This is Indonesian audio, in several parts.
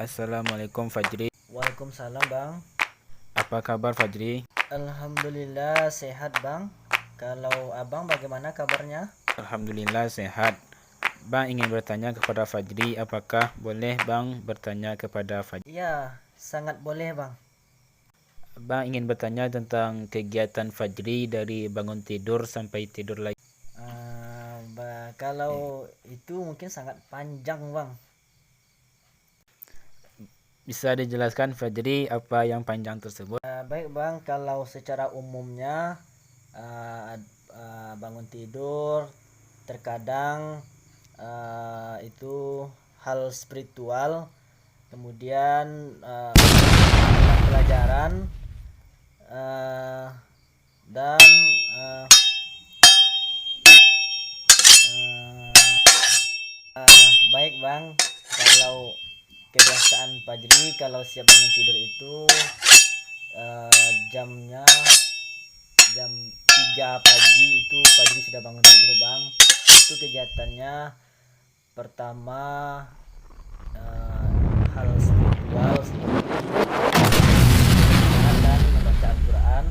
Assalamualaikum Fajri. Waalaikumsalam Bang. Apa kabar Fajri? Alhamdulillah sehat Bang. Kalau Abang bagaimana kabarnya? Alhamdulillah sehat. Bang ingin bertanya kepada Fajri, apakah boleh Bang bertanya kepada Fajri? Iya, sangat boleh Bang. Bang ingin bertanya tentang kegiatan Fajri dari bangun tidur sampai tidur lagi. Kalau itu mungkin sangat panjang Bang. Bisa dijelaskan Fajri apa yang panjang tersebut? Baik Bang, kalau secara umumnya bangun tidur terkadang itu hal spiritual, kemudian pelajaran dan baik Bang, kalau kebiasaan Fajri kalau siap bangun tidur itu jamnya jam 3 pagi itu Fajri sudah bangun tidur Bang. Itu kegiatannya pertama hal spiritual seperti dan membaca Al-Quran,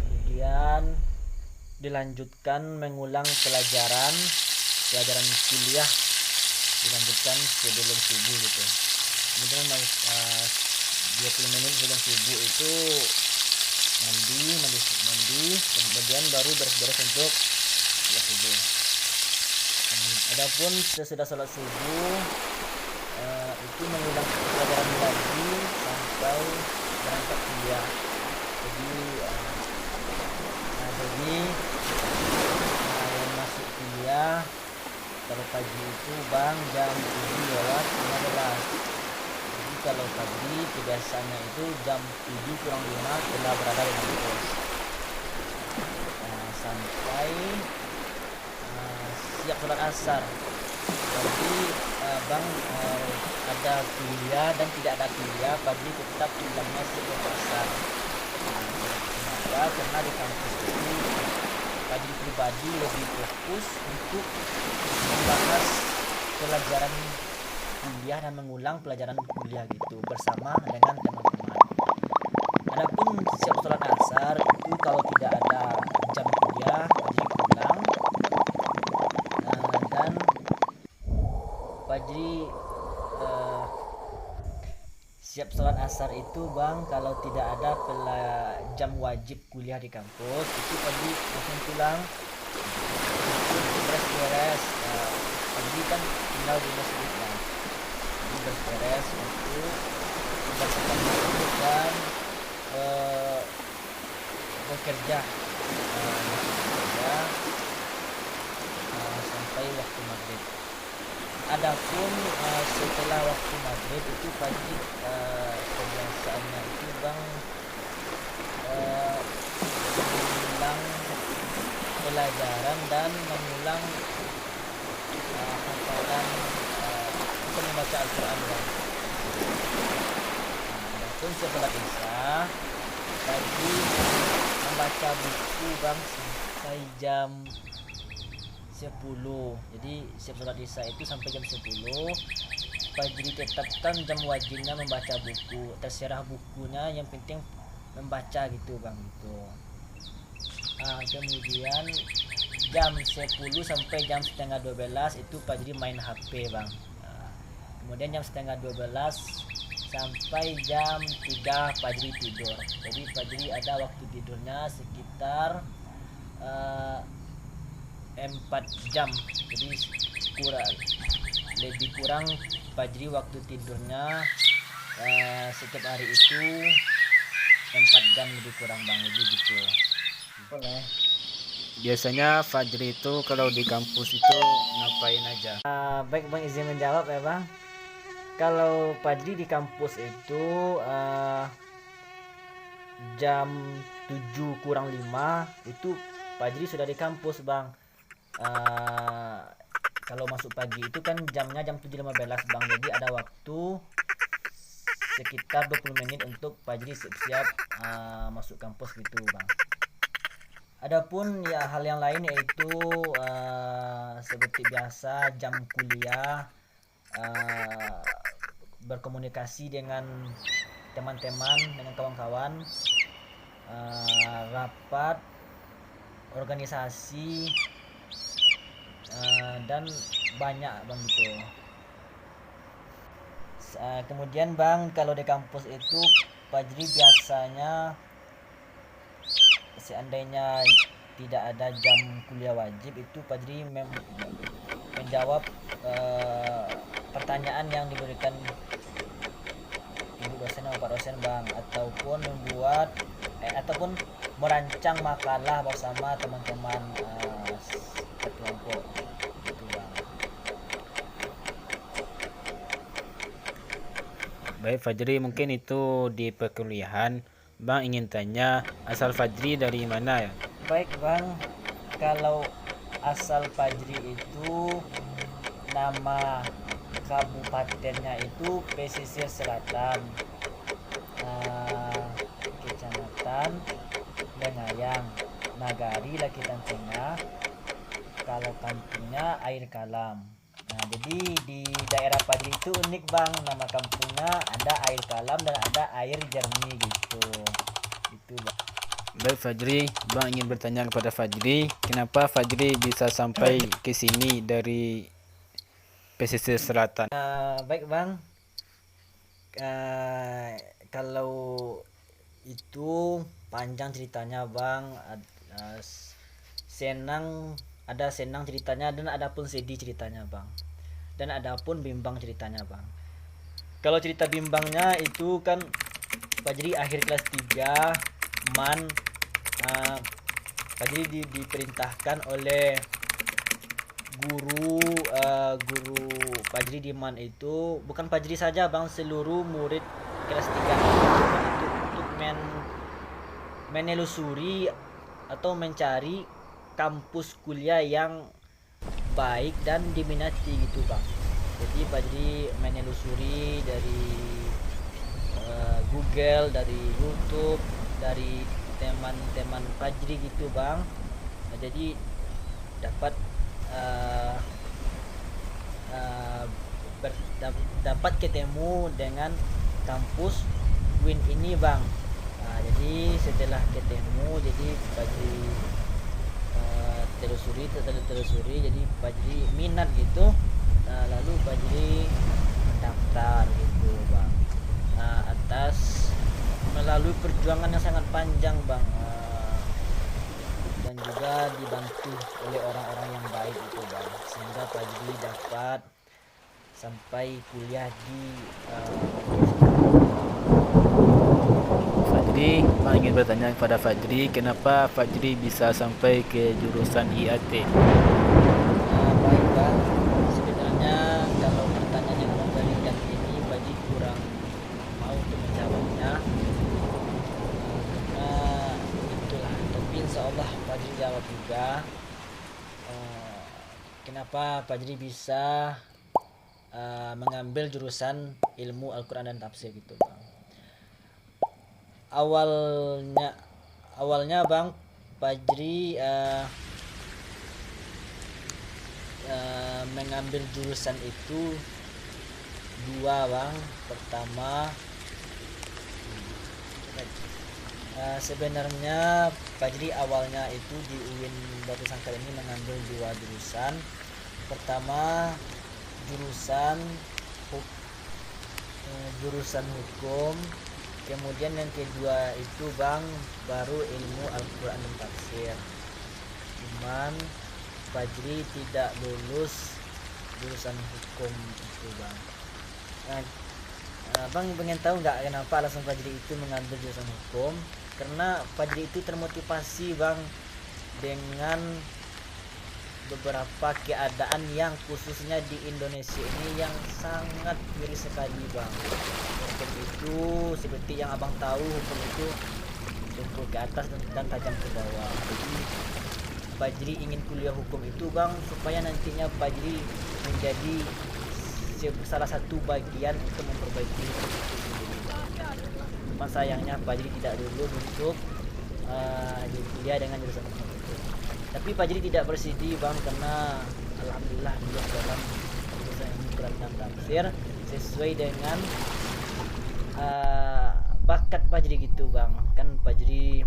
kemudian dilanjutkan mengulang pelajaran kuliah, dilanjutkan sebelum subuh gitu. Kemudian 20 menit sebelum subuh itu mandi, kemudian baru beres-beres untuk sholat subuh. Adapun sesudah sholat subuh itu mengulang pelajaran lagi sampai berangkat kuliah. Jadi yang masuk kuliah kalau pagi itu Bang jam 7:15. Jadi kalau pagi kebiasaannya itu jam 7 kurang 5 telah berada di kampus sampai siap sholat asar. Jadi Bang ada kuliah dan tidak ada kuliah, pagi tetap pulangnya siap asar. Kenapa? Karena di kampus itu Fajri pribadi lebih fokus untuk membahas pelajaran kuliah dan mengulang pelajaran kuliah gitu bersama dengan teman-teman. Adapun siap sholat asar itu kalau tidak ada jam kuliah Fajri pulang dan Fajri siap sholat asar itu Bang kalau tidak ada jam wajib kuliah di kampus itu Fajri langsung pulang untuk beres-beres. Fajri kan tinggal di masjid Bang, jadi beres-beres untuk membersihkan masjid dan bekerja sampai waktu maghrib. Adapun setelah waktu maghrib itu pagi kebiasaannya itu Bang mengulang pelajaran dan mengulang hafalan untuk membaca Al-Quran Bang. Adapun setelah Isya pagi membaca buku Bang sampai jam 10. Jadi siap sholat isya itu sampai jam 10. Fajri tetapkan jam wajibnya membaca buku, terserah bukunya yang penting membaca gitu Bang gitu. Kemudian jam 10 sampai jam setengah 12 itu Fajri main HP Bang. Kemudian jam setengah 12 sampai jam 3 Fajri tidur. Jadi Fajri ada waktu tidurnya sekitar 4 jam. Jadi lebih kurang Fajri waktu tidurnya setiap hari itu 4 jam lebih kurang Bang, jadi gitu. Boleh. Biasanya Fajri itu kalau di kampus itu ngapain aja? Baik Bang, izin menjawab ya Bang. Kalau Fajri di kampus itu jam 7 kurang 5 itu Fajri sudah di kampus Bang. Kalau masuk pagi itu kan jamnya jam 7:15 Bang, jadi ada waktu sekitar 20 menit untuk Fajri siap-siap masuk kampus gitu Bang. Adapun ya hal yang lain yaitu seperti biasa jam kuliah berkomunikasi dengan teman-teman, dengan kawan-kawan, rapat, organisasi, dan banyak bang gitu. Kemudian bang, kalau di kampus itu Fajri biasanya seandainya tidak ada jam kuliah wajib itu Fajri menjawab pertanyaan yang diberikan ibu dosen atau pak dosen bang, ataupun membuat ataupun merancang makalah bersama teman-teman kelompok gitu bang. Baik Fajri, mungkin itu di perkuliahan. Bang ingin tanya asal Fajri dari mana ya? Baik bang, kalau asal Fajri itu nama kabupatennya itu Pesisir Selatan, Kecamatan Lengayang, Nagari Lakitan Tengah. Kalau kampungnya Air Kalam. Nah, jadi di daerah Fajri itu unik bang, nama kampungnya ada air kalam dan ada air jernih gitu. Itu bang. Baik Fajri, Bang ingin bertanya kepada Fajri, kenapa Fajri bisa sampai ke sini dari pesisir selatan? Baik bang, kalau itu panjang ceritanya bang. Senang ceritanya, dan ada pun sedih ceritanya bang, dan ada pun bimbang ceritanya bang. Kalau cerita bimbangnya itu kan Fajri akhir kelas 3 man, Fajri diperintahkan oleh guru Fajri di man itu, bukan Fajri saja bang, seluruh murid kelas 3 itu untuk menelusuri atau mencari kampus kuliah yang baik dan diminati gitu bang. Jadi Fajri menelusuri dari Google, dari YouTube, dari teman-teman Fajri gitu bang. Nah, jadi dapat dapat ketemu dengan kampus Win ini bang. Nah, jadi setelah ketemu, jadi Fajri telusuri, jadi Fajri minat gitu. Nah, lalu Fajri mendaftar gitu bang. Nah, atas melalui perjuangan yang sangat panjang bang, dan juga dibantu oleh orang-orang yang baik itu bang, sehingga Fajri dapat sampai kuliah di Fajri, Bang ingin bertanya kepada Fajri, kenapa Fajri bisa sampai ke jurusan IAT? baik bang, sebenarnya kalau pertanyaan yang menggantikan ini Fajri kurang mau untuk menjawabnya, karena itulah, tapi insya Allah Fajri jawab juga. Kenapa Fajri bisa mengambil jurusan ilmu Al-Quran dan tafsir gitu bang. Awalnya bang, Fajri mengambil jurusan itu dua bang. Pertama, sebenarnya Fajri awalnya itu di UIN Batu Sangkar ini mengambil dua jurusan. Pertama jurusan hukum, kemudian yang kedua itu bang baru ilmu Al-Quran dan tafsir. Cuman Fajri tidak lulus jurusan hukum itu bang. Bang pengen tahu nggak kenapa alasan Fajri itu mengambil jurusan hukum? Karena Fajri itu termotivasi bang dengan beberapa keadaan yang khususnya di Indonesia ini yang sangat miris sekali bang. Hukum itu seperti yang abang tahu, hukum itu tumpul ke atas dan tajam ke bawah. Jadi Fajri ingin kuliah hukum itu bang, supaya nantinya Fajri menjadi salah satu bagian untuk memperbaiki hukum itu sendiri bang. Cuma sayangnya Fajri tidak lulus untuk kuliah dengan jurusan hukum itu. Tapi Fajri tidak bersedih bang, karena alhamdulillah lulus dalam jurusan ilmu Quran dan tafsir, sesuai dengan bakat Fajri gitu Bang. Kan Fajri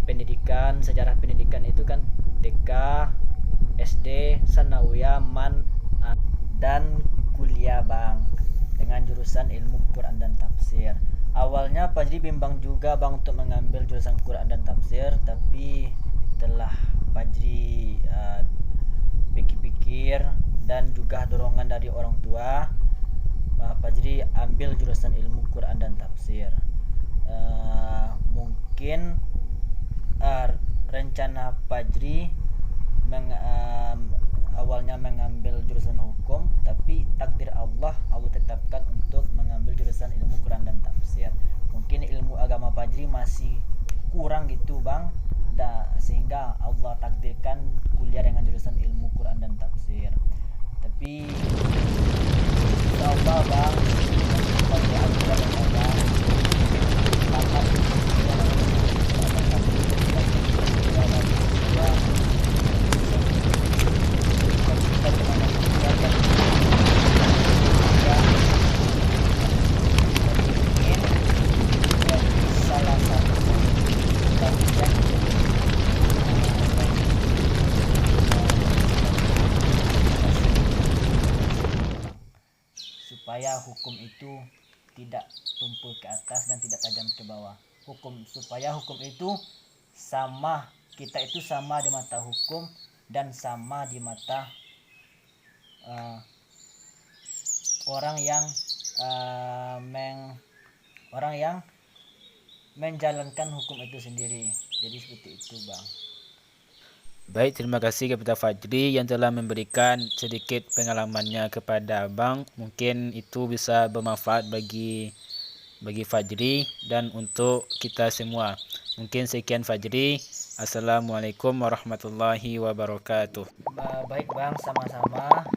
pendidikan, sejarah pendidikan itu kan TK, SD, sanawiyah, dan kuliah Bang, dengan jurusan ilmu Quran dan tafsir. Awalnya Fajri bimbang juga Bang untuk mengambil jurusan Quran dan tafsir, tapi setelah Fajri pikir-pikir dan juga dorongan dari orang tua, Fajri ambil jurusan ilmu Quran dan tafsir. Mungkin rencana Fajri awalnya mengambil jurusan hukum, tapi takdir Allah tetapkan untuk mengambil jurusan ilmu Quran dan tafsir. Mungkin ilmu agama Fajri masih kurang gitu Bang, sehingga Allah takdirkan kuliah dengan jurusan ilmu Quran dan tafsir. Tapi insyaallah Bang, Fajri akan Bang selamat supaya hukum itu tidak tumpul ke atas dan tidak tajam ke bawah. Supaya hukum itu sama, kita itu sama di mata hukum dan sama di mata orang yang menjalankan hukum itu sendiri. Jadi seperti itu Bang. Baik, terima kasih kepada Fajri yang telah memberikan sedikit pengalamannya kepada Abang. Mungkin itu bisa bermanfaat bagi Fajri dan untuk kita semua. Mungkin sekian Fajri. Assalamualaikum warahmatullahi wabarakatuh. Baik Bang, sama-sama.